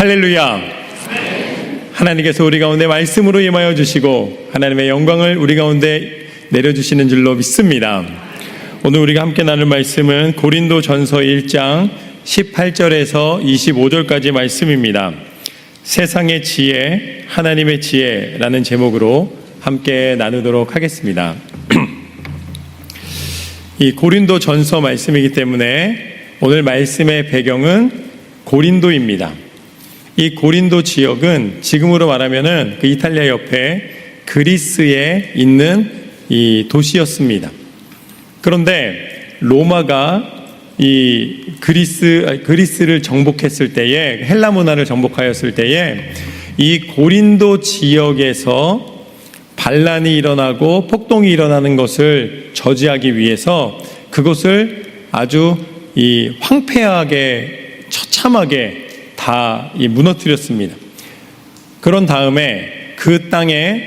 할렐루야. 하나님께서 우리 가운데 말씀으로 임하여 주시고 하나님의 영광을 우리 가운데 내려주시는 줄로 믿습니다. 오늘 우리가 함께 나눌 말씀은 고린도전서 1장 18절에서 25절까지 말씀입니다. 세상의 지혜, 하나님의 지혜라는 제목으로 함께 나누도록 하겠습니다. 이 고린도전서 말씀이기 때문에 오늘 말씀의 배경은 고린도입니다. 이 고린도 지역은 지금으로 말하면은 그 이탈리아 옆에 그리스에 있는 이 도시였습니다. 그런데 로마가 이 그리스를 정복했을 때에, 헬라 문화를 정복하였을 때에 이 고린도 지역에서 반란이 일어나고 폭동이 일어나는 것을 저지하기 위해서 그것을 아주 이 황폐하게 처참하게 다 무너뜨렸습니다. 그런 다음에 그 땅에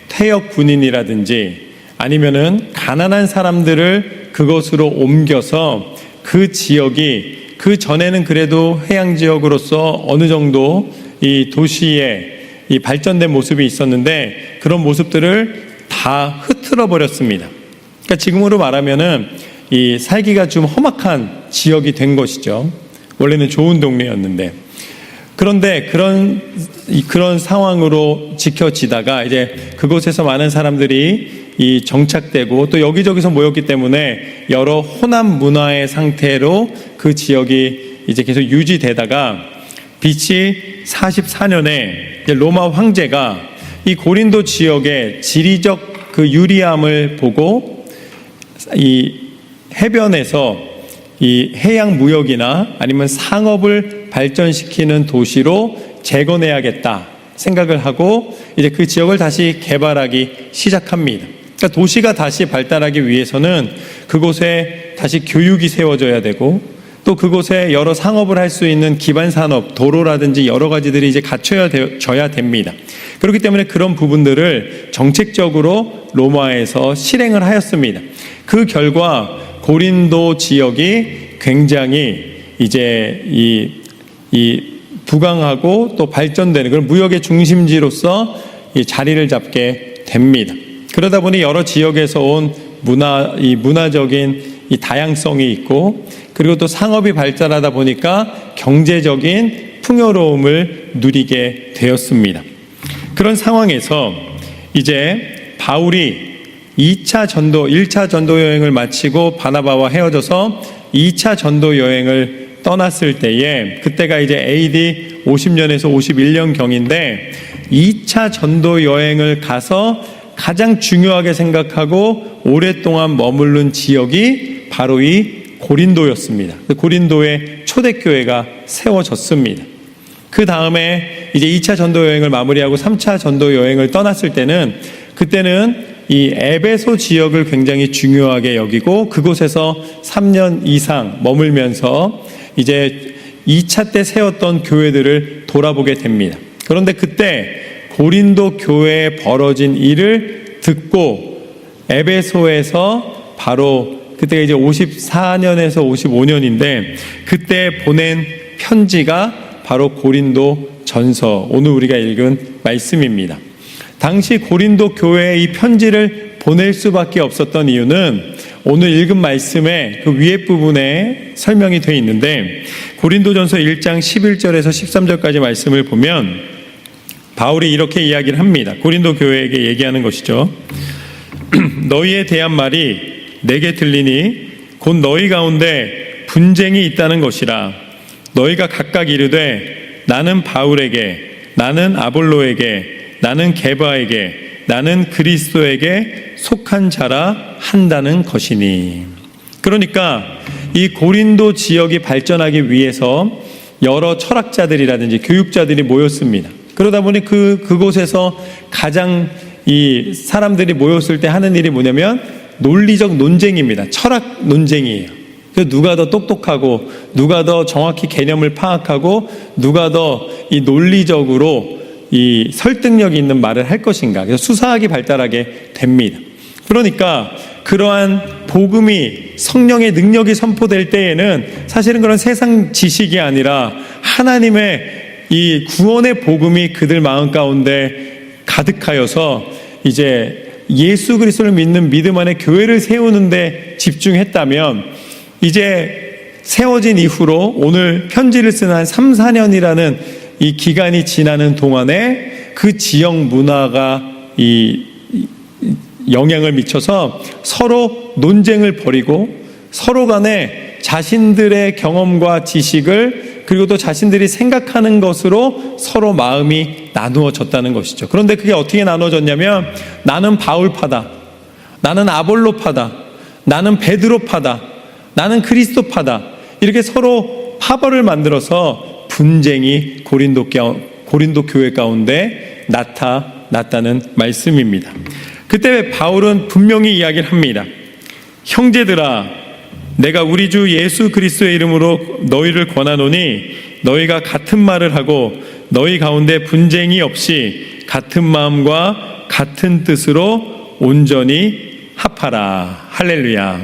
퇴역 군인이라든지 아니면은 가난한 사람들을 그곳으로 옮겨서 그 지역이 그 전에는 그래도 해양 지역으로서 어느 정도 이 도시에 이 발전된 모습이 있었는데 그런 모습들을 다 흐트러 버렸습니다. 그러니까 지금으로 말하면은 이 살기가 좀 험악한 지역이 된 것이죠. 원래는 좋은 동네였는데. 그런데 그런 상황으로 지켜지다가 이제 그곳에서 많은 사람들이 이 정착되고 또 여기저기서 모였기 때문에 여러 혼합 문화의 상태로 그 지역이 이제 계속 유지되다가 BC 44년에 로마 황제가 이 고린도 지역의 지리적 그 유리함을 보고 이 해변에서 이 해양 무역이나 아니면 상업을 발전시키는 도시로 재건해야겠다 생각을 하고 이제 그 지역을 다시 개발하기 시작합니다. 그러니까 도시가 다시 발달하기 위해서는 그곳에 다시 교육이 세워져야 되고 또 그곳에 여러 상업을 할 수 있는 기반 산업, 도로라든지 여러 가지들이 이제 갖춰져야 됩니다. 그렇기 때문에 그런 부분들을 정책적으로 로마에서 실행을 하였습니다. 그 결과 고린도 지역이 굉장히 이제 이 부강하고 또 발전되는 그런 무역의 중심지로서 이 자리를 잡게 됩니다. 그러다 보니 여러 지역에서 온 문화적인 이 다양성이 있고 그리고 또 상업이 발달하다 보니까 경제적인 풍요로움을 누리게 되었습니다. 그런 상황에서 이제 바울이 1차 전도 여행을 마치고 바나바와 헤어져서 2차 전도 여행을 떠났을 때에 그때가 이제 AD 50년에서 51년 경인데 2차 전도 여행을 가서 가장 중요하게 생각하고 오랫동안 머무른 지역이 바로 이 고린도였습니다. 고린도의 초대교회가 세워졌습니다. 그 다음에 이제 2차 전도 여행을 마무리하고 3차 전도 여행을 떠났을 때는 그때는 이 에베소 지역을 굉장히 중요하게 여기고 그곳에서 3년 이상 머물면서 이제 2차 때 세웠던 교회들을 돌아보게 됩니다. 그런데 그때 고린도 교회에 벌어진 일을 듣고 에베소에서 바로 그때가 이제 54년에서 55년인데 그때 보낸 편지가 바로 고린도 전서, 오늘 우리가 읽은 말씀입니다. 당시 고린도 교회에 이 편지를 보낼 수밖에 없었던 이유는 오늘 읽은 말씀의 그 위에 부분에 설명이 되어 있는데 고린도전서 1장 11절에서 13절까지 말씀을 보면 바울이 이렇게 이야기를 합니다. 고린도 교회에게 얘기하는 것이죠. 너희에 대한 말이 내게 들리니 곧 너희 가운데 분쟁이 있다는 것이라. 너희가 각각 이르되 나는 바울에게, 나는 아볼로에게, 나는 게바에게, 나는 그리스도에게 속한 자라 한다는 것이니. 그러니까 이 고린도 지역이 발전하기 위해서 여러 철학자들이라든지 교육자들이 모였습니다. 그러다 보니 그곳에서 가장 이 사람들이 모였을 때 하는 일이 뭐냐면 논리적 논쟁입니다. 철학 논쟁이에요. 누가 더 똑똑하고 누가 더 정확히 개념을 파악하고 누가 더 이 논리적으로 이 설득력 있는 말을 할 것인가. 그래서 수사학이 발달하게 됩니다. 그러니까 그러한 복음이 성령의 능력이 선포될 때에는 사실은 그런 세상 지식이 아니라 하나님의 이 구원의 복음이 그들 마음 가운데 가득하여서 이제 예수 그리스도를 믿는 믿음 안에 교회를 세우는데 집중했다면, 이제 세워진 이후로 오늘 편지를 쓰는 한 3, 4년이라는 이 기간이 지나는 동안에 그 지역 문화가 이 영향을 미쳐서 서로 논쟁을 벌이고 서로 간에 자신들의 경험과 지식을, 그리고 또 자신들이 생각하는 것으로 서로 마음이 나누어졌다는 것이죠. 그런데 그게 어떻게 나눠졌냐면, 나는 바울파다, 나는 아볼로파다, 나는 베드로파다, 나는 그리스도파다, 이렇게 서로 파벌을 만들어서 분쟁이 고린도 교회 가운데 나타났다는 말씀입니다. 그때 바울은 분명히 이야기를 합니다. 형제들아, 내가 우리 주 예수 그리스도의 이름으로 너희를 권하노니 너희가 같은 말을 하고 너희 가운데 분쟁이 없이 같은 마음과 같은 뜻으로 온전히 합하라. 할렐루야.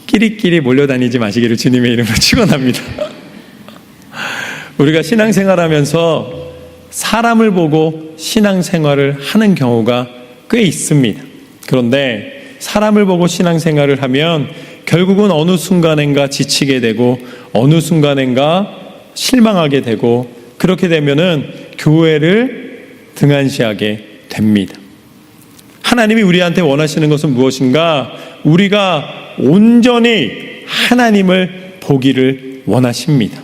끼리끼리 몰려다니지 마시기를 주님의 이름으로 축원합니다. 우리가 신앙생활하면서 사람을 보고 신앙생활을 하는 경우가 꽤 있습니다. 그런데 사람을 보고 신앙생활을 하면 결국은 어느 순간엔가 지치게 되고 어느 순간엔가 실망하게 되고, 그렇게 되면은 교회를 등한시하게 됩니다. 하나님이 우리한테 원하시는 것은 무엇인가? 우리가 온전히 하나님을 보기를 원하십니다.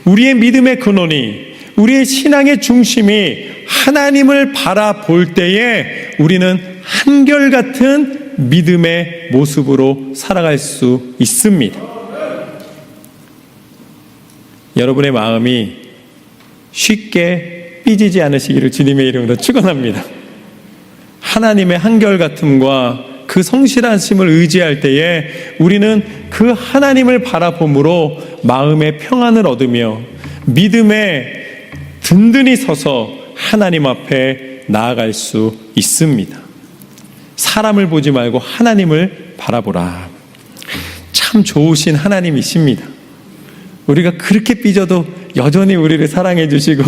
우리의 믿음의 근원이, 우리의 신앙의 중심이 하나님을 바라볼 때에 우리는 한결같은 믿음의 모습으로 살아갈 수 있습니다. 여러분의 마음이 쉽게 삐지지 않으시기를 주님의 이름으로 축원합니다. 하나님의 한결같음과 그 성실하심을 의지할 때에 우리는 그 하나님을 바라봄으로 마음의 평안을 얻으며 믿음에 든든히 서서 하나님 앞에 나아갈 수 있습니다. 사람을 보지 말고 하나님을 바라보라. 참 좋으신 하나님이십니다. 우리가 그렇게 삐져도 여전히 우리를 사랑해 주시고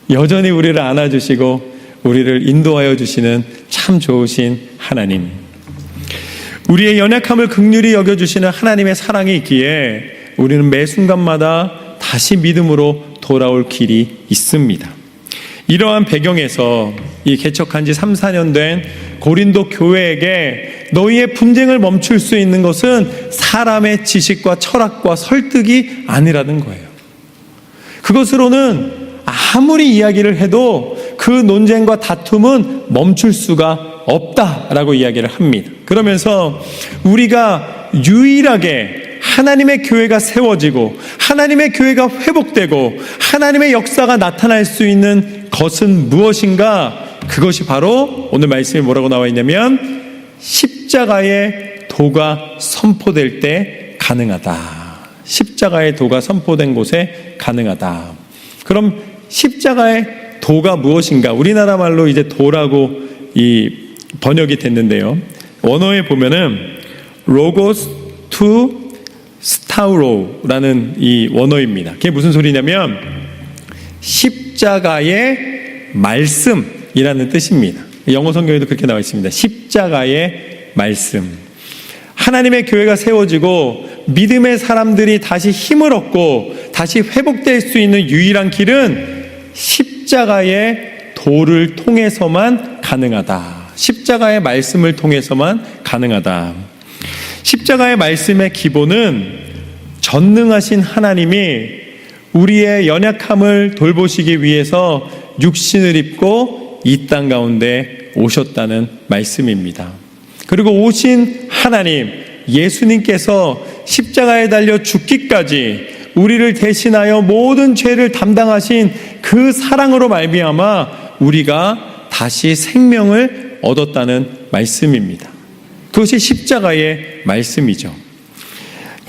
여전히 우리를 안아주시고 우리를 인도하여 주시는 참 좋으신 하나님. 우리의 연약함을 긍휼히 여겨주시는 하나님의 사랑이 있기에 우리는 매 순간마다 다시 믿음으로 돌아올 길이 있습니다. 이러한 배경에서 이 개척한 지 3, 4년 된 고린도 교회에게 너희의 분쟁을 멈출 수 있는 것은 사람의 지식과 철학과 설득이 아니라는 거예요. 그것으로는 아무리 이야기를 해도 그 논쟁과 다툼은 멈출 수가 없다라고 이야기를 합니다. 그러면서 우리가 유일하게 하나님의 교회가 세워지고 하나님의 교회가 회복되고 하나님의 역사가 나타날 수 있는 것은 무엇인가? 그것이 바로 오늘 말씀에 뭐라고 나와 있냐면 십자가의 도가 선포될 때 가능하다. 십자가의 도가 선포된 곳에 가능하다. 그럼 십자가의 도가 무엇인가? 우리나라 말로 이제 도라고 이 번역이 됐는데요. 원어에 보면은 로고스 투 스타우로라는 이 원어입니다. 그게 무슨 소리냐면 십자가의 말씀이라는 뜻입니다. 영어 성경에도 그렇게 나와 있습니다. 십자가의 말씀. 하나님의 교회가 세워지고 믿음의 사람들이 다시 힘을 얻고 다시 회복될 수 있는 유일한 길은 십자가의 도를 통해서만 가능하다. 십자가의 말씀을 통해서만 가능하다. 십자가의 말씀의 기본은 전능하신 하나님이 우리의 연약함을 돌보시기 위해서 육신을 입고 이 땅 가운데 오셨다는 말씀입니다. 그리고 오신 하나님 예수님께서 십자가에 달려 죽기까지 우리를 대신하여 모든 죄를 담당하신 그 사랑으로 말미암아 우리가 다시 생명을 얻었다는 말씀입니다. 그것이 십자가의 말씀이죠.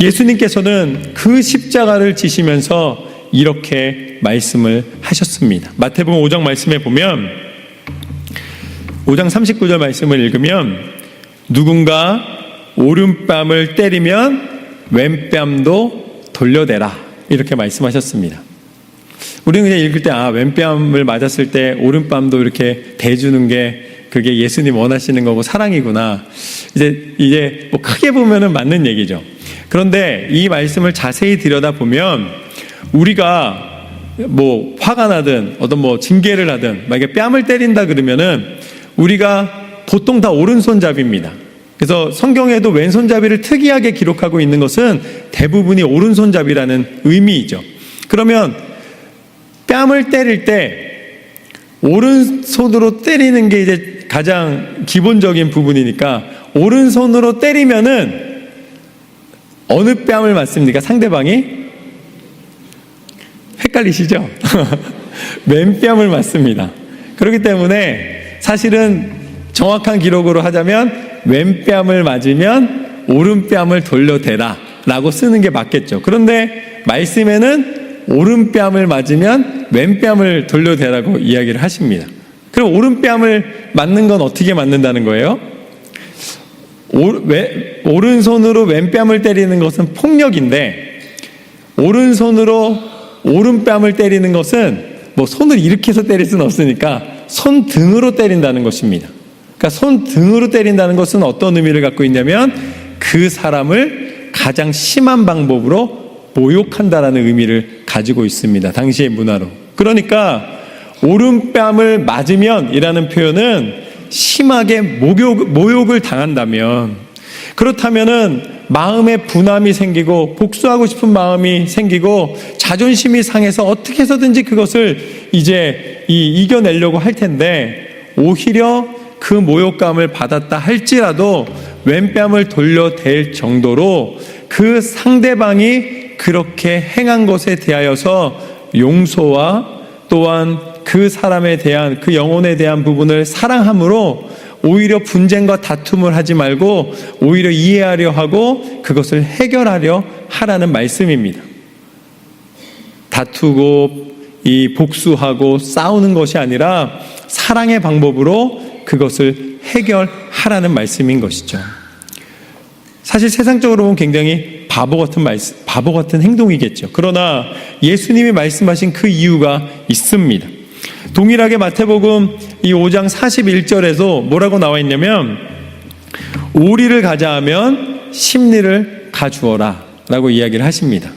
예수님께서는 그 십자가를 지시면서 이렇게 말씀을 하셨습니다. 마태복음 5장 말씀에 보면 5장 39절 말씀을 읽으면 누군가 오른뺨을 때리면 왼뺨도 돌려대라 이렇게 말씀하셨습니다. 우리는 그냥 읽을 때 왼뺨을 맞았을 때 오른뺨도 이렇게 대주는 게 그게 예수님 원하시는 거고 사랑이구나. 이제 뭐 크게 보면은 맞는 얘기죠. 그런데 이 말씀을 자세히 들여다보면 우리가 뭐 화가 나든 어떤 뭐 징계를 하든 만약에 뺨을 때린다 그러면은 우리가 보통 다 오른손잡이입니다. 그래서 성경에도 왼손잡이를 특이하게 기록하고 있는 것은 대부분이 오른손잡이라는 의미이죠. 그러면 뺨을 때릴 때 오른손으로 때리는 게 이제 가장 기본적인 부분이니까 오른손으로 때리면은 어느 뺨을 맞습니까? 상대방이? 헷갈리시죠? 왼뺨을 맞습니다. 그렇기 때문에 사실은 정확한 기록으로 하자면 왼뺨을 맞으면 오른뺨을 돌려대라 라고 쓰는 게 맞겠죠. 그런데 말씀에는 오른뺨을 맞으면 왼뺨을 돌려대라고 이야기를 하십니다. 그럼 오른뺨을 맞는 건 어떻게 맞는다는 거예요? 오른손으로 왼뺨을 때리는 것은 폭력인데 오른손으로 오른뺨을 때리는 것은 뭐 손을 이렇게 해서 때릴 수는 없으니까 손등으로 때린다는 것입니다. 그러니까 손등으로 때린다는 것은 어떤 의미를 갖고 있냐면 그 사람을 가장 심한 방법으로 모욕한다라는 의미를 가지고 있습니다. 당시의 문화로. 그러니까 오른뺨을 맞으면 이라는 표현은 심하게 모욕을 당한다면, 그렇다면은 마음에 분함이 생기고 복수하고 싶은 마음이 생기고 자존심이 상해서 어떻게 해서든지 그것을 이제 이겨내려고 할 텐데, 오히려 그 모욕감을 받았다 할지라도 왼뺨을 돌려댈 정도로 그 상대방이 그렇게 행한 것에 대하여서 용서와 또한 그 사람에 대한, 그 영혼에 대한 부분을 사랑함으로 오히려 분쟁과 다툼을 하지 말고 오히려 이해하려 하고 그것을 해결하려 하라는 말씀입니다. 다투고 복수하고 싸우는 것이 아니라 사랑의 방법으로 그것을 해결하라는 말씀인 것이죠. 사실 세상적으로 보면 굉장히 바보 같은 행동이겠죠. 그러나 예수님이 말씀하신 그 이유가 있습니다. 동일하게 마태복음 이 5장 41절에서 뭐라고 나와 있냐면, 오리를 가자 하면 심리를 가주어라 라고 이야기를 하십니다.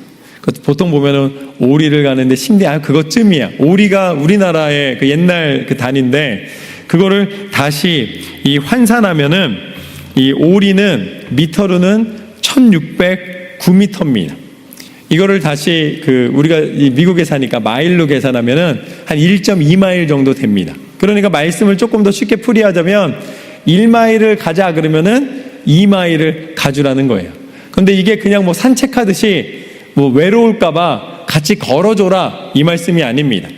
보통 보면은 오리를 가는데 심리, 그것쯤이야. 오리가 우리나라의 그 옛날 그 단인데, 그거를 다시 환산하면은 이 오리는 미터로는 1609m입니다. 이거를 다시 우리가 미국에 사니까 마일로 계산하면은 한 1.2마일 정도 됩니다. 그러니까 말씀을 조금 더 쉽게 풀이하자면 1마일을 가자 그러면은 2마일을 가주라는 거예요. 그런데 이게 그냥 뭐 산책하듯이 뭐 외로울까봐 같이 걸어줘라 이 말씀이 아닙니다.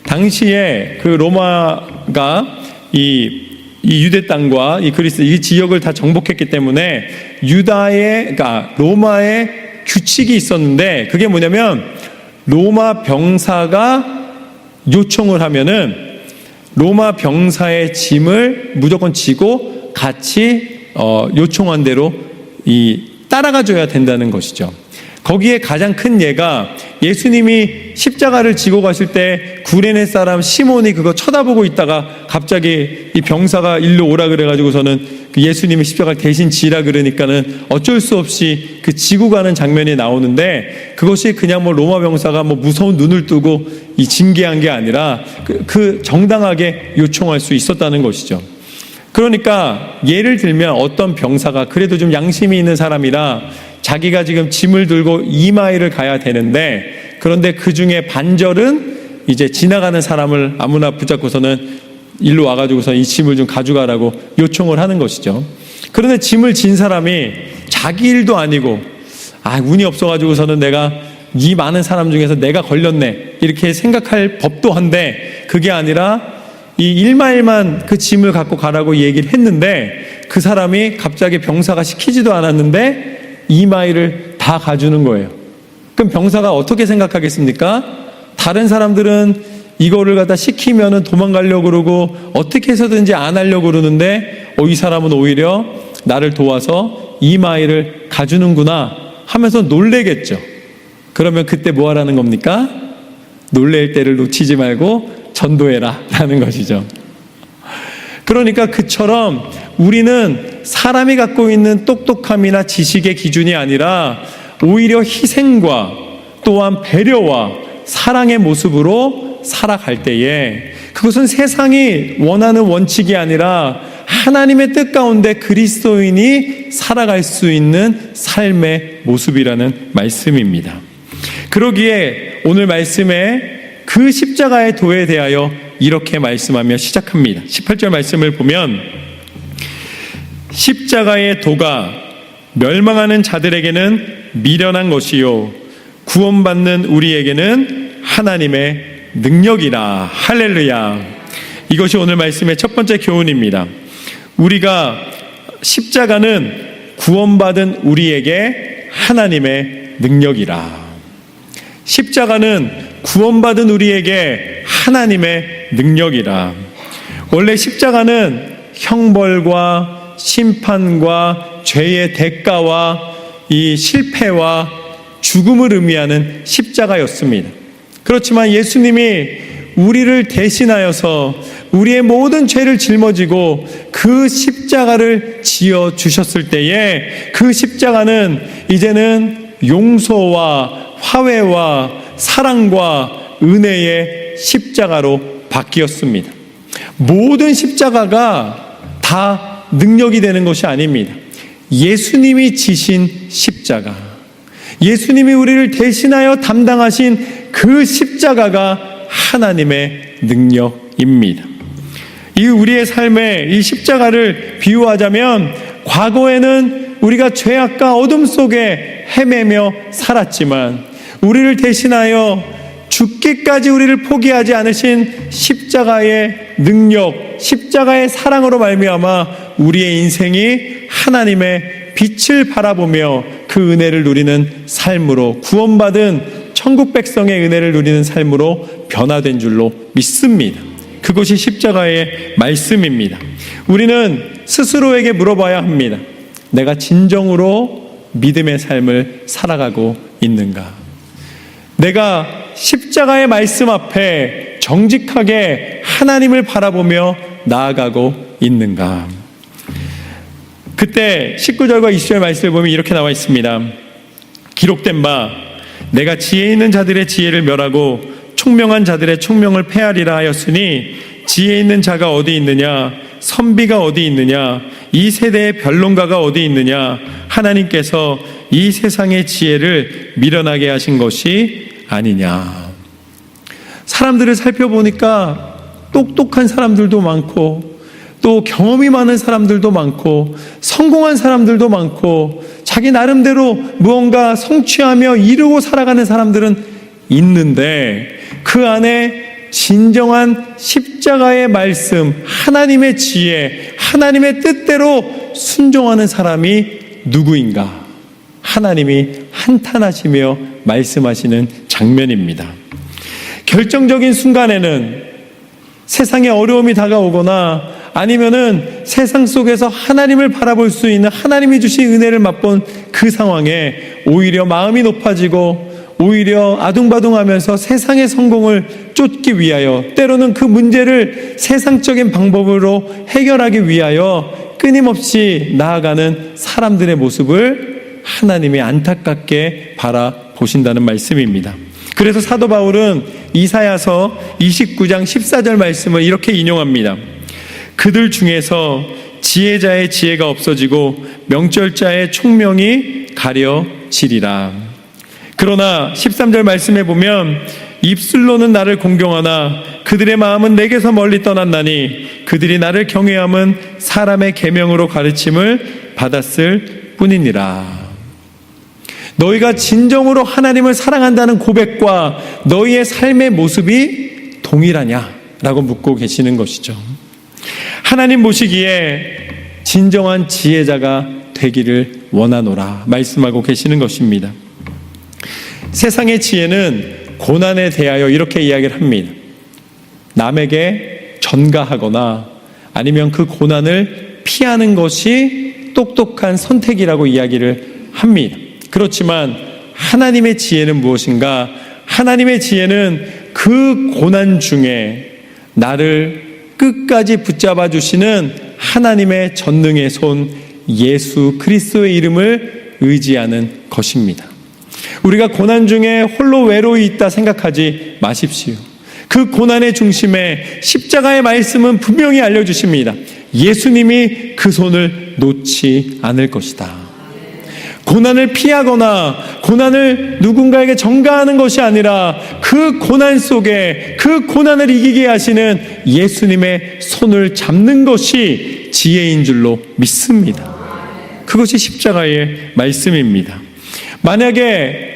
당시에 그 로마가 이 유대 땅과 이 그리스 이 지역을 다 정복했기 때문에 그러니까 로마의 규칙이 있었는데, 그게 뭐냐면 로마 병사가 요청을 하면은 로마 병사의 짐을 무조건 지고 같이 요청한 대로 따라가 줘야 된다는 것이죠. 거기에 가장 큰 예가 예수님이 십자가를 지고 가실 때 구레네 사람 시몬이 그거 쳐다보고 있다가 갑자기 이 병사가 일로 오라 그래가지고서는 그 예수님이 십자가를 대신 지라 그러니까는 어쩔 수 없이 그 지고 가는 장면이 나오는데, 그것이 그냥 뭐 로마 병사가 뭐 무서운 눈을 뜨고 징계한 게 아니라 그 정당하게 요청할 수 있었다는 것이죠. 그러니까 예를 들면 어떤 병사가 그래도 좀 양심이 있는 사람이라 자기가 지금 짐을 들고 2마일을 가야 되는데, 그런데 그 중에 반절은 이제 지나가는 사람을 아무나 붙잡고서는 일로 와가지고서 이 짐을 좀 가져가라고 요청을 하는 것이죠. 그런데 짐을 진 사람이 자기 일도 아니고 운이 없어가지고서는 내가 이 많은 사람 중에서 내가 걸렸네 이렇게 생각할 법도 한데, 그게 아니라 이 1마일만 그 짐을 갖고 가라고 얘기를 했는데 그 사람이 갑자기 병사가 시키지도 않았는데 2마일을 다 가주는 거예요. 그럼 병사가 어떻게 생각하겠습니까? 다른 사람들은 이거를 갖다 시키면은 도망가려고 그러고 어떻게 해서든지 안 하려고 그러는데 이 사람은 오히려 나를 도와서 2마일을 가주는구나 하면서 놀래겠죠. 그러면 그때 뭐 하라는 겁니까? 놀랄 때를 놓치지 말고 전도해라 라는 것이죠. 그러니까 그처럼 우리는 사람이 갖고 있는 똑똑함이나 지식의 기준이 아니라 오히려 희생과 또한 배려와 사랑의 모습으로 살아갈 때에 그것은 세상이 원하는 원칙이 아니라 하나님의 뜻 가운데 그리스도인이 살아갈 수 있는 삶의 모습이라는 말씀입니다. 그러기에 오늘 말씀에 그 십자가의 도에 대하여 이렇게 말씀하며 시작합니다. 18절 말씀을 보면 십자가의 도가 멸망하는 자들에게는 미련한 것이요 구원받는 우리에게는 하나님의 능력이라. 할렐루야. 이것이 오늘 말씀의 첫 번째 교훈입니다. 우리가 십자가는 구원받은 우리에게 하나님의 능력이라. 십자가는 구원받은 우리에게 하나님의 능력이라. 원래 십자가는 형벌과 심판과 죄의 대가와 이 실패와 죽음을 의미하는 십자가였습니다. 그렇지만 예수님이 우리를 대신하여서 우리의 모든 죄를 짊어지고 그 십자가를 지어 주셨을 때에 그 십자가는 이제는 용서와 화해와 사랑과 은혜의 십자가로 바뀌었습니다. 모든 십자가가 다 능력이 되는 것이 아닙니다. 예수님이 지신 십자가, 예수님이 우리를 대신하여 담당하신 그 십자가가 하나님의 능력입니다. 이 우리의 삶에 이 십자가를 비유하자면 과거에는 우리가 죄악과 어둠 속에 헤매며 살았지만 우리를 대신하여 죽기까지 우리를 포기하지 않으신 십자가의 능력, 십자가의 사랑으로 말미암아 우리의 인생이 하나님의 빛을 바라보며 그 은혜를 누리는 삶으로, 구원받은 천국 백성의 은혜를 누리는 삶으로 변화된 줄로 믿습니다. 그것이 십자가의 말씀입니다. 우리는 스스로에게 물어봐야 합니다. 내가 진정으로 믿음의 삶을 살아가고 있는가? 내가 십자가의 말씀 앞에 정직하게 하나님을 바라보며 나아가고 있는가? 그때 19절과 20절 말씀을 보면 이렇게 나와 있습니다. 기록된 바 내가 지혜 있는 자들의 지혜를 멸하고 총명한 자들의 총명을 폐하리라 하였으니 지혜 있는 자가 어디 있느냐? 선비가 어디 있느냐? 이 세대의 변론가가 어디 있느냐? 하나님께서 이 세상의 지혜를 미련하게 하신 것이 아니냐. 사람들을 살펴보니까 똑똑한 사람들도 많고 또 경험이 많은 사람들도 많고 성공한 사람들도 많고 자기 나름대로 무언가 성취하며 이루고 살아가는 사람들은 있는데 그 안에 진정한 십자가의 말씀, 하나님의 지혜, 하나님의 뜻대로 순종하는 사람이 누구인가? 하나님이 한탄하시며 말씀하시는 장면입니다. 결정적인 순간에는 세상에 어려움이 다가오거나 아니면은 세상 속에서 하나님을 바라볼 수 있는 하나님이 주신 은혜를 맛본 그 상황에 오히려 마음이 높아지고 오히려 아둥바둥하면서 세상의 성공을 쫓기 위하여 때로는 그 문제를 세상적인 방법으로 해결하기 위하여 끊임없이 나아가는 사람들의 모습을 하나님이 안타깝게 바라보신다는 말씀입니다. 그래서 사도 바울은 이사야서 29장 14절 말씀을 이렇게 인용합니다. 그들 중에서 지혜자의 지혜가 없어지고 명철자의 총명이 가려지리라. 그러나 13절 말씀에 보면 입술로는 나를 공경하나 그들의 마음은 내게서 멀리 떠났나니 그들이 나를 경외함은 사람의 계명으로 가르침을 받았을 뿐이니라. 너희가 진정으로 하나님을 사랑한다는 고백과 너희의 삶의 모습이 동일하냐? 라고 묻고 계시는 것이죠. 하나님 보시기에 진정한 지혜자가 되기를 원하노라 말씀하고 계시는 것입니다. 세상의 지혜는 고난에 대하여 이렇게 이야기를 합니다. 남에게 전가하거나 아니면 그 고난을 피하는 것이 똑똑한 선택이라고 이야기를 합니다. 그렇지만 하나님의 지혜는 무엇인가? 하나님의 지혜는 그 고난 중에 나를 끝까지 붙잡아 주시는 하나님의 전능의 손 예수 그리스도의 이름을 의지하는 것입니다. 우리가 고난 중에 홀로 외로이 있다 생각하지 마십시오. 그 고난의 중심에 십자가의 말씀은 분명히 알려주십니다. 예수님이 그 손을 놓지 않을 것이다. 고난을 피하거나 고난을 누군가에게 전가하는 것이 아니라 그 고난 속에 그 고난을 이기게 하시는 예수님의 손을 잡는 것이 지혜인 줄로 믿습니다. 그것이 십자가의 말씀입니다. 만약에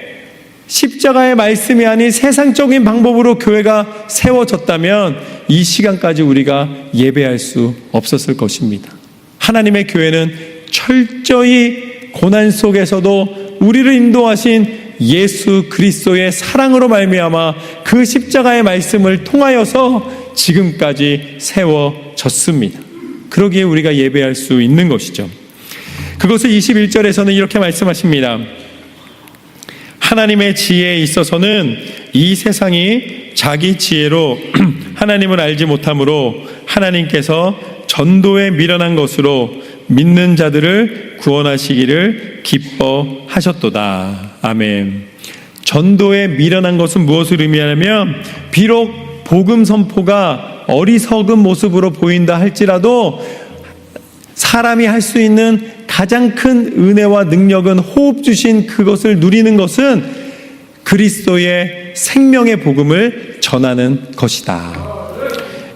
십자가의 말씀이 아닌 세상적인 방법으로 교회가 세워졌다면 이 시간까지 우리가 예배할 수 없었을 것입니다. 하나님의 교회는 철저히 고난 속에서도 우리를 인도하신 예수 그리스도의 사랑으로 말미암아 그 십자가의 말씀을 통하여서 지금까지 세워졌습니다. 그러기에 우리가 예배할 수 있는 것이죠. 그것을 21절에서는 이렇게 말씀하십니다. 하나님의 지혜에 있어서는 이 세상이 자기 지혜로 하나님을 알지 못하므로 하나님께서 전도에 미련한 것으로 믿는 자들을 구원하시기를 기뻐하셨도다. 아멘. 전도에 미련한 것은 무엇을 의미하냐면 비록 복음 선포가 어리석은 모습으로 보인다 할지라도 사람이 할 수 있는 가장 큰 은혜와 능력은 호흡 주신 그것을 누리는 것은 그리스도의 생명의 복음을 전하는 것이다.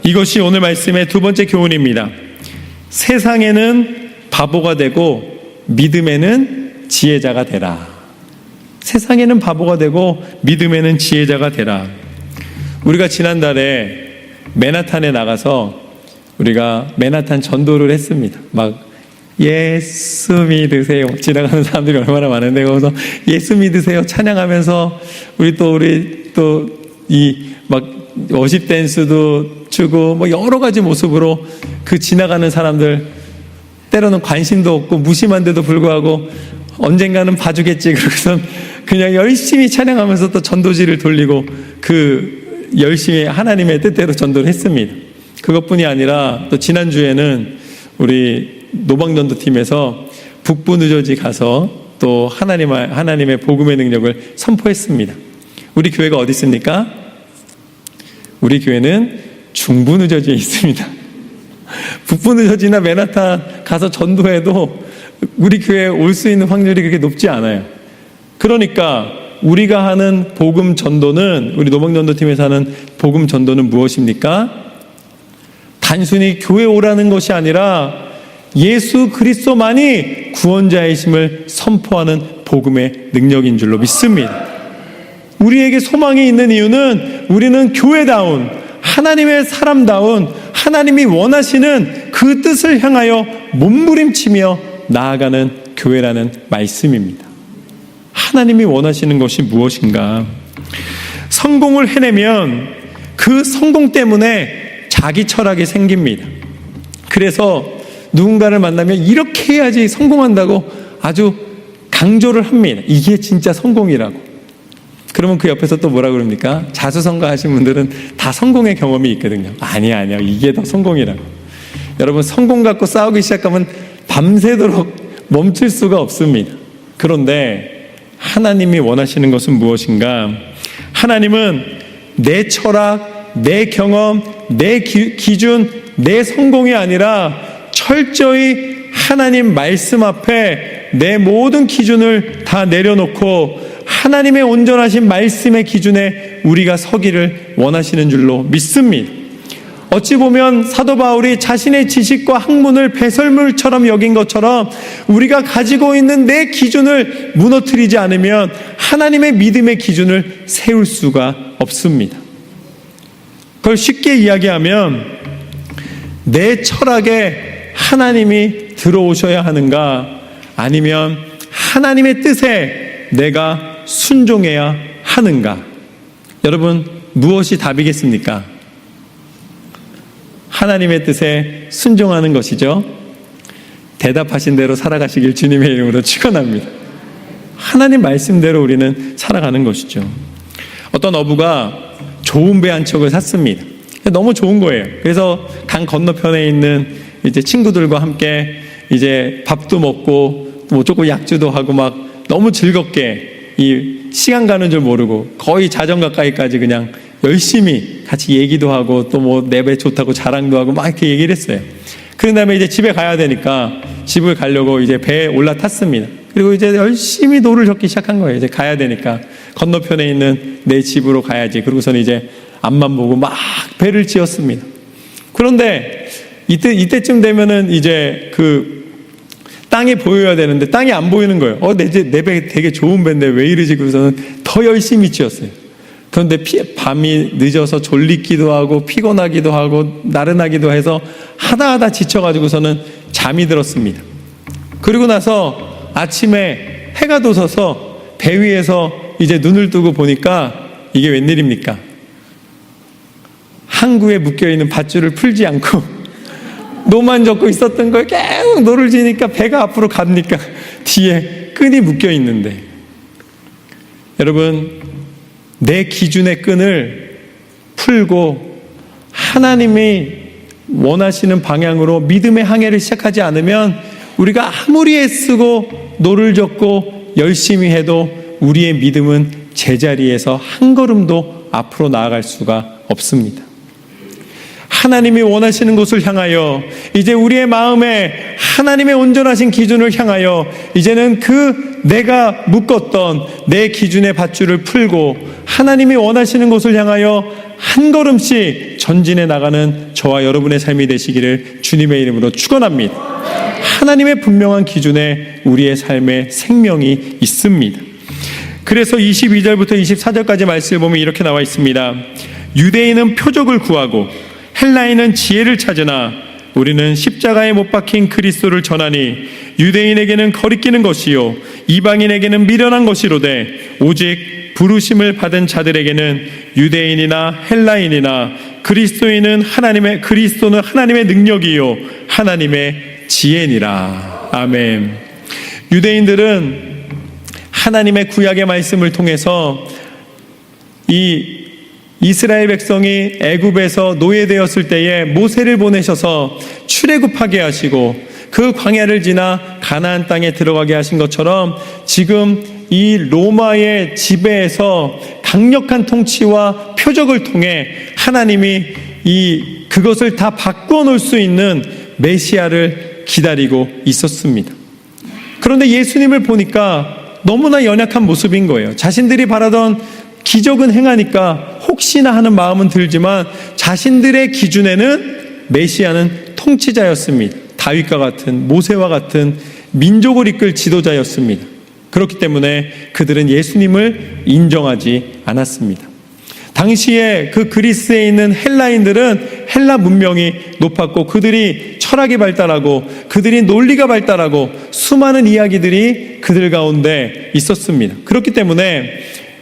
이것이 오늘 말씀의 두 번째 교훈입니다. 세상에는 바보가 되고 믿음에는 지혜자가 되라. 세상에는 바보가 되고 믿음에는 지혜자가 되라. 우리가 지난달에 맨하탄에 나가서 우리가 맨하탄 전도를 했습니다. 막 예수 믿으세요. 지나가는 사람들이 얼마나 많은데 거기서 예수 믿으세요 찬양하면서 우리 또 이 막 워십 댄스도 추고 뭐 여러 가지 모습으로 그 지나가는 사람들 때로는 관심도 없고 무심한데도 불구하고 언젠가는 봐주겠지 그러고선 그냥 열심히 찬양하면서 또 전도지를 돌리고 그 열심히 하나님의 뜻대로 전도를 했습니다. 그것뿐이 아니라 또 지난주에는 우리 노방전도팀에서 북부 뉴저지 가서 또 하나님의 복음의 능력을 선포했습니다. 우리 교회가 어디 있습니까? 우리 교회는 중부 뉴저지에 있습니다. 북부 뉴저지나 맨하탄 가서 전도해도 우리 교회에 올 수 있는 확률이 그렇게 높지 않아요. 그러니까 우리가 하는 복음 전도는, 우리 노방전도팀에서 하는 복음 전도는 무엇입니까? 단순히 교회 오라는 것이 아니라 예수 그리스도만이 구원자이심을 선포하는 복음의 능력인 줄로 믿습니다. 우리에게 소망이 있는 이유는 우리는 교회다운, 하나님의 사람다운, 하나님이 원하시는 그 뜻을 향하여 몸부림치며 나아가는 교회라는 말씀입니다. 하나님이 원하시는 것이 무엇인가? 성공을 해내면 그 성공 때문에 자기 철학이 생깁니다. 그래서 누군가를 만나면 이렇게 해야지 성공한다고 아주 강조를 합니다. 이게 진짜 성공이라고. 그러면 그 옆에서 또 뭐라 그럽니까? 자수성가 하신 분들은 다 성공의 경험이 있거든요. 아니야 이게 더 성공이라고. 여러분, 성공 갖고 싸우기 시작하면 밤새도록 멈출 수가 없습니다. 그런데 하나님이 원하시는 것은 무엇인가? 하나님은 내 철학, 내 경험, 내 기준, 내 성공이 아니라 철저히 하나님 말씀 앞에 내 모든 기준을 다 내려놓고 하나님의 온전하신 말씀의 기준에 우리가 서기를 원하시는 줄로 믿습니다. 어찌 보면 사도 바울이 자신의 지식과 학문을 배설물처럼 여긴 것처럼 우리가 가지고 있는 내 기준을 무너뜨리지 않으면 하나님의 믿음의 기준을 세울 수가 없습니다. 그걸 쉽게 이야기하면 내 철학에 하나님이 들어오셔야 하는가, 아니면 하나님의 뜻에 내가 순종해야 하는가? 여러분, 무엇이 답이겠습니까? 하나님의 뜻에 순종하는 것이죠. 대답하신 대로 살아가시길 주님의 이름으로 축원합니다. 하나님 말씀대로 우리는 살아가는 것이죠. 어떤 어부가 좋은 배 한 척을 샀습니다. 너무 좋은 거예요. 그래서 강 건너편에 있는 이제 친구들과 함께 이제 밥도 먹고 뭐 조금 약주도 하고 막 너무 즐겁게 이 시간 가는 줄 모르고 거의 자정 가까이까지 그냥 열심히 같이 얘기도 하고 또 뭐 내 배 좋다고 자랑도 하고 막 이렇게 얘기를 했어요. 그런 다음에 이제 집에 가야 되니까 집을 가려고 이제 배에 올라탔습니다. 그리고 이제 열심히 노를 젓기 시작한 거예요. 이제 가야 되니까 건너편에 있는 내 집으로 가야지. 그러고서는 이제 앞만 보고 막 배를 지었습니다. 그런데 이때쯤 되면은 이제 그 땅이 보여야 되는데 땅이 안 보이는 거예요. 내 배 되게 좋은 배인데 왜 이러지? 그래서는 더 열심히 지었어요. 그런데 밤이 늦어서 졸리기도 하고 피곤하기도 하고 나른하기도 해서 하다 지쳐가지고서는 잠이 들었습니다. 그리고 나서 아침에 해가 돋아서 배 위에서 이제 눈을 뜨고 보니까 이게 웬일입니까? 항구에 묶여있는 밧줄을 풀지 않고 노만 젓고 있었던 걸 계속 노를 지니까 배가 앞으로 갑니까? 뒤에 끈이 묶여 있는데, 여러분, 내 기준의 끈을 풀고 하나님이 원하시는 방향으로 믿음의 항해를 시작하지 않으면 우리가 아무리 애쓰고 노를 젓고 열심히 해도 우리의 믿음은 제자리에서 한 걸음도 앞으로 나아갈 수가 없습니다. 하나님이 원하시는 곳을 향하여 이제 우리의 마음에 하나님의 온전하신 기준을 향하여 이제는 그 내가 묶었던 내 기준의 밧줄을 풀고 하나님이 원하시는 곳을 향하여 한 걸음씩 전진해 나가는 저와 여러분의 삶이 되시기를 주님의 이름으로 축원합니다. 하나님의 분명한 기준에 우리의 삶에 생명이 있습니다. 그래서 22절부터 24절까지 말씀을 보면 이렇게 나와 있습니다. 유대인은 표적을 구하고 헬라인은 지혜를 찾으나 우리는 십자가에 못 박힌 그리스도를 전하니 유대인에게는 거리끼는 것이요 이방인에게는 미련한 것이로되 오직 부르심을 받은 자들에게는 유대인이나 헬라인이나 그리스도는 하나님의 능력이요 하나님의 지혜니라. 아멘. 유대인들은 하나님의 구약의 말씀을 통해서 이 이스라엘 백성이 애굽에서 노예되었을 때에 모세를 보내셔서 출애굽하게 하시고 그 광야를 지나 가나안 땅에 들어가게 하신 것처럼 지금 이 로마의 지배에서 강력한 통치와 표적을 통해 하나님이 그것을 다 바꾸어 놓을 수 있는 메시아를 기다리고 있었습니다. 그런데 예수님을 보니까 너무나 연약한 모습인 거예요. 자신들이 바라던 기적은 행하니까 혹시나 하는 마음은 들지만 자신들의 기준에는 메시아는 통치자였습니다. 다윗과 같은, 모세와 같은 민족을 이끌 지도자였습니다. 그렇기 때문에 그들은 예수님을 인정하지 않았습니다. 당시에 그 그리스에 있는 헬라인들은 헬라 문명이 높았고 그들이 철학이 발달하고 그들이 논리가 발달하고 수많은 이야기들이 그들 가운데 있었습니다. 그렇기 때문에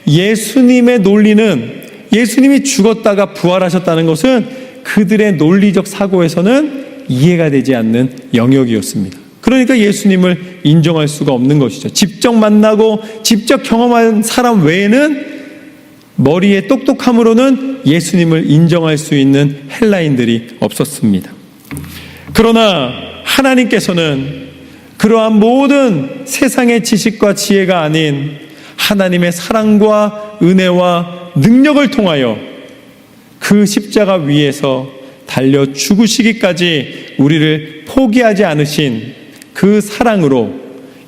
예수님의 논리는 예수님이 죽었다가 부활하셨다는 것은 그들의 논리적 사고에서는 이해가 되지 않는 영역이었습니다. 그러니까 예수님을 인정할 수가 없는 것이죠. 직접 만나고 직접 경험한 사람 외에는 머리의 똑똑함으로는 예수님을 인정할 수 있는 헬라인들이 없었습니다. 그러나 하나님께서는 그러한 모든 세상의 지식과 지혜가 아닌 하나님의 사랑과 은혜와 능력을 통하여 그 십자가 위에서 달려 죽으시기까지 우리를 포기하지 않으신 그 사랑으로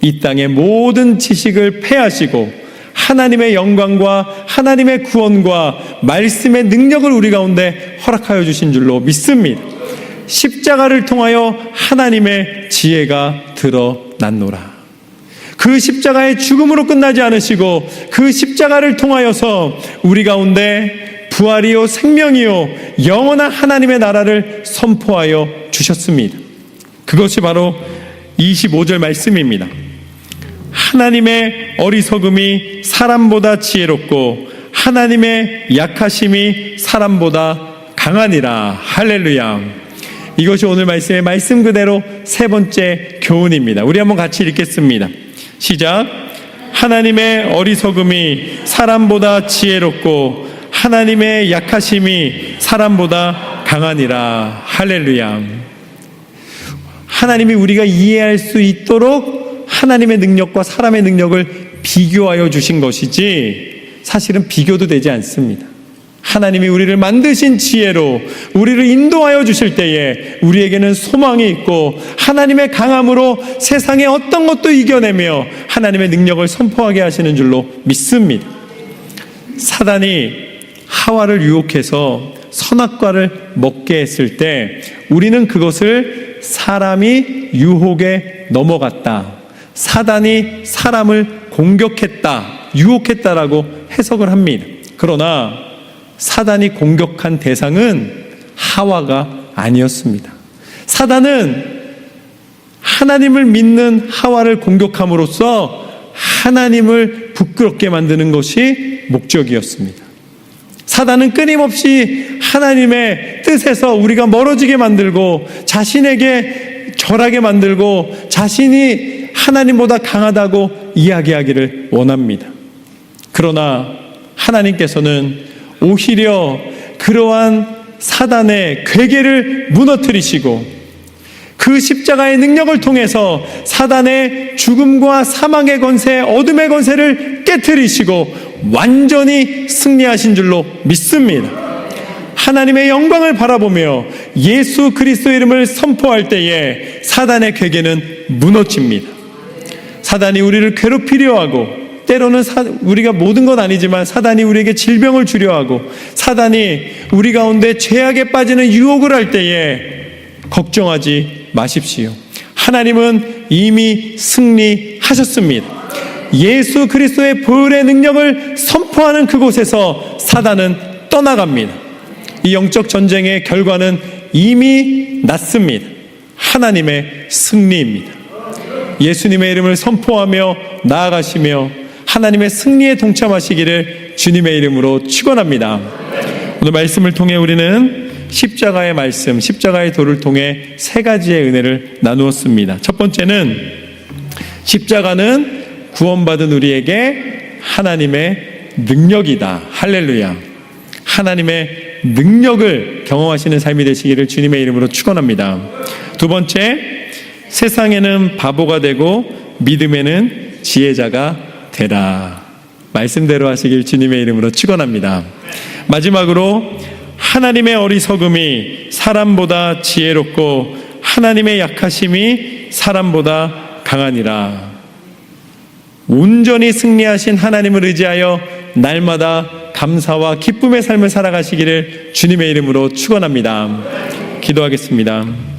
이 땅의 모든 지식을 폐하시고 하나님의 영광과 하나님의 구원과 말씀의 능력을 우리 가운데 허락하여 주신 줄로 믿습니다. 십자가를 통하여 하나님의 지혜가 드러났노라. 그 십자가의 죽음으로 끝나지 않으시고 그 십자가를 통하여서 우리 가운데 부활이요 생명이요 영원한 하나님의 나라를 선포하여 주셨습니다. 그것이 바로 25절 말씀입니다. 하나님의 어리석음이 사람보다 지혜롭고 하나님의 약하심이 사람보다 강하니라. 할렐루야. 이것이 오늘 말씀의 말씀 그대로 세 번째 교훈입니다. 우리 한번 같이 읽겠습니다. 시작. 하나님의 어리석음이 사람보다 지혜롭고 하나님의 약하심이 사람보다 강하니라. 할렐루야. 하나님이 우리가 이해할 수 있도록 하나님의 능력과 사람의 능력을 비교하여 주신 것이지 사실은 비교도 되지 않습니다. 하나님이 우리를 만드신 지혜로 우리를 인도하여 주실 때에 우리에게는 소망이 있고 하나님의 강함으로 세상의 어떤 것도 이겨내며 하나님의 능력을 선포하게 하시는 줄로 믿습니다. 사단이 하와를 유혹해서 선악과를 먹게 했을 때 우리는 그것을 사람이 유혹에 넘어갔다, 사단이 사람을 공격했다, 유혹했다라고 해석을 합니다. 그러나 사단이 공격한 대상은 하와가 아니었습니다. 사단은 하나님을 믿는 하와를 공격함으로써 하나님을 부끄럽게 만드는 것이 목적이었습니다. 사단은 끊임없이 하나님의 뜻에서 우리가 멀어지게 만들고 자신에게 절하게 만들고 자신이 하나님보다 강하다고 이야기하기를 원합니다. 그러나 하나님께서는 오히려 그러한 사단의 괴계를 무너뜨리시고 그 십자가의 능력을 통해서 사단의 죽음과 사망의 권세, 어둠의 권세를 깨트리시고 완전히 승리하신 줄로 믿습니다. 하나님의 영광을 바라보며 예수 그리스도의 이름을 선포할 때에 사단의 괴계는 무너집니다. 사단이 우리를 괴롭히려 하고 때로는 우리가 모든 건 아니지만 사단이 우리에게 질병을 주려 하고 사단이 우리 가운데 죄악에 빠지는 유혹을 할 때에 걱정하지 마십시오. 하나님은 이미 승리하셨습니다. 예수 그리스도의 보혈의 능력을 선포하는 그곳에서 사단은 떠나갑니다. 이 영적 전쟁의 결과는 이미 났습니다. 하나님의 승리입니다. 예수님의 이름을 선포하며 나아가시며 하나님의 승리에 동참하시기를 주님의 이름으로 축원합니다. 오늘 말씀을 통해 우리는 십자가의 말씀, 십자가의 도를 통해 세 가지의 은혜를 나누었습니다. 첫 번째는 십자가는 구원받은 우리에게 하나님의 능력이다. 할렐루야. 하나님의 능력을 경험하시는 삶이 되시기를 주님의 이름으로 축원합니다. 두 번째, 세상에는 바보가 되고 믿음에는 지혜자가 되라. 말씀대로 하시길 주님의 이름으로 축원합니다. 마지막으로 하나님의 어리석음이 사람보다 지혜롭고 하나님의 약하심이 사람보다 강하니라. 온전히 승리하신 하나님을 의지하여 날마다 감사와 기쁨의 삶을 살아가시기를 주님의 이름으로 축원합니다. 기도하겠습니다.